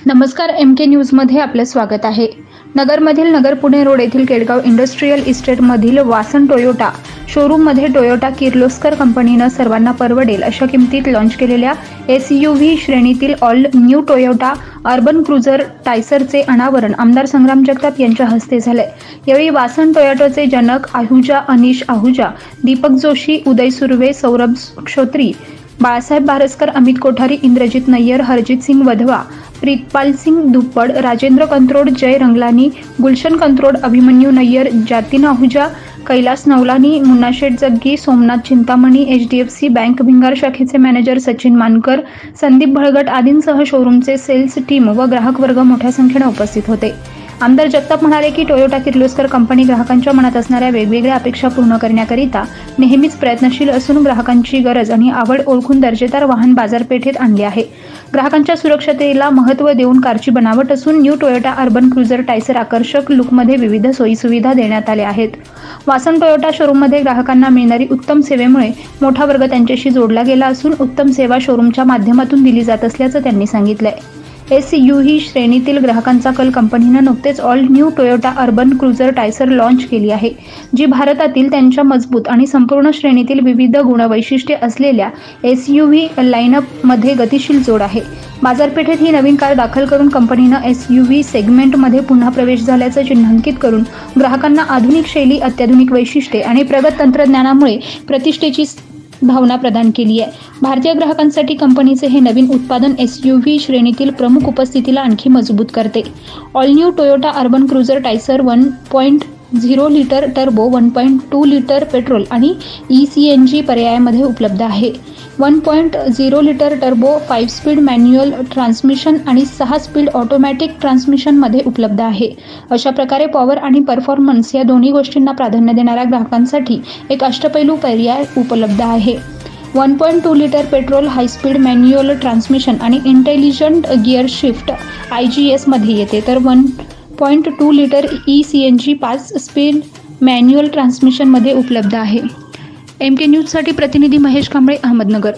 नमस्कार, MK न्यूजमध्ये आपले स्वागत आहे। नगरमधील नगर पुणे रोड येथील केडगाव इंडस्ट्रियल इस्टेटमधील वासन टोयोटा शोरूममध्ये टोयोटा किर्लोस्कर कंपनीने सर्वांना परवडेल अशा किमतीत लॉन्च केलेल्या SUV श्रेणीतील all new Toyota Urban Cruiser टायसरचे अनावरण आमदार संग्राम जगताप यांच्या हस्ते झाले। यावेळी वासन टोयोटाचे जनक आहुजा, अनिश आहुजा, दीपक जोशी, उदय सुर्वे, सौरभ क्षोत्री, बाळासाहेब बारसकर, अमित कोठारी, इंद्रजित नय्यर, हरजित सिंग वधवा, प्रीतपाल सिंग दुप्पड, राजेंद्र कंत्रोड, जय रंगलानी, गुलशन कंत्रोड, अभिमन्यू नय्यर, जातीन आहुजा, कैलास नवलानी, मुन्नाशेठ जग्गी, सोमनाथ चिंतामणी, HDFC बँक भिंगार शाखेचे मॅनेजर सचिन मानकर, संदीप भळगट आदींसह शोरूमचे सेल्स टीम व ग्राहक वर्ग मोठ्या संख्येने उपस्थित होते। आमदार जगताप म्हणाले की टोयोटा किर्लोस्कर कंपनी ग्राहकांच्या मनात असणाऱ्या वेगवेगळ्या अपेक्षा पूर्ण करण्याकरिता नेहमीच प्रयत्नशील असून ग्राहकांची गरज आणि आवड ओळखून दर्जेदार वाहन बाजारपेठेत आणले आहे। ग्राहकांच्या सुरक्षतेला महत्त्व देऊन कारची बनावट असून न्यू टोयोटा अर्बन क्रुझर टायसर आकर्षक लुकमध्ये विविध सोयीसुविधा देण्यात आल्या आहेत। वासन टोयोटा शोरूममध्ये ग्राहकांना मिळणारी उत्तम सेवेमुळे मोठा वर्ग त्यांच्याशी जोडला गेला असून उत्तम सेवा शोरूमच्या माध्यमातून दिली जात असल्याचं त्यांनी सांगितलंय। SUV श्रेणीतील ग्राहकांचा कल कंपनीने नुकतेच all new Toyota Urban Cruiser Taisor launch केली आहे, जी भारतातील त्यांच्या मजबूत आणि संपूर्ण श्रेणीतील विविध गुणवैशिष्ट्ये असलेल्या SUV लाईनअपमध्ये गतिशील जोड आहे। बाजारपेठेत ही नवीन कार दाखल करून कंपनीने SUV सेगमेंटमध्ये पुन्हा प्रवेश झाल्याचं चिन्हांकित करून ग्राहकांना आधुनिक शैली, अत्याधुनिक वैशिष्ट्ये आणि प्रगत तंत्रज्ञानामुळे प्रतिष्ठेची भावना प्रदान केली आहे। भारतीय ग्राहकांसाठी कंपनीचे हे नवीन उत्पादन SUV श्रेणीतील प्रमुख उपस्थितीला आणखी मजबूत करते। All new Toyota Urban Cruiser Taisor 1.0 litre turbo, 1.2 litre petrol आणि CNG पर्यायामध्ये उपलब्ध आहे। 1.0 litre turbo 5 speed manual transmission आणि 6 स्पीड ऑटोमॅटिक ट्रान्समिशनमध्ये उपलब्ध आहे। अशा प्रकारे पॉवर आणि परफॉर्मन्स या दोन्ही गोष्टींना प्राधान्य देणाऱ्या ग्राहकांसाठी एक अष्टपैलू पर्याय उपलब्ध आहे। 1.2 litre petrol high speed manual transmission आणि इंटेलिजंट गिअर शिफ्ट IGS मध्ये येते, तर 1.2 लिटर CNG 5 स्पीड मॅन्युअल ट्रान्समिशनमध्ये उपलब्ध आहे। MK न्यूजसाठी प्रतिनिधी महेश कांबळे, अहमदनगर।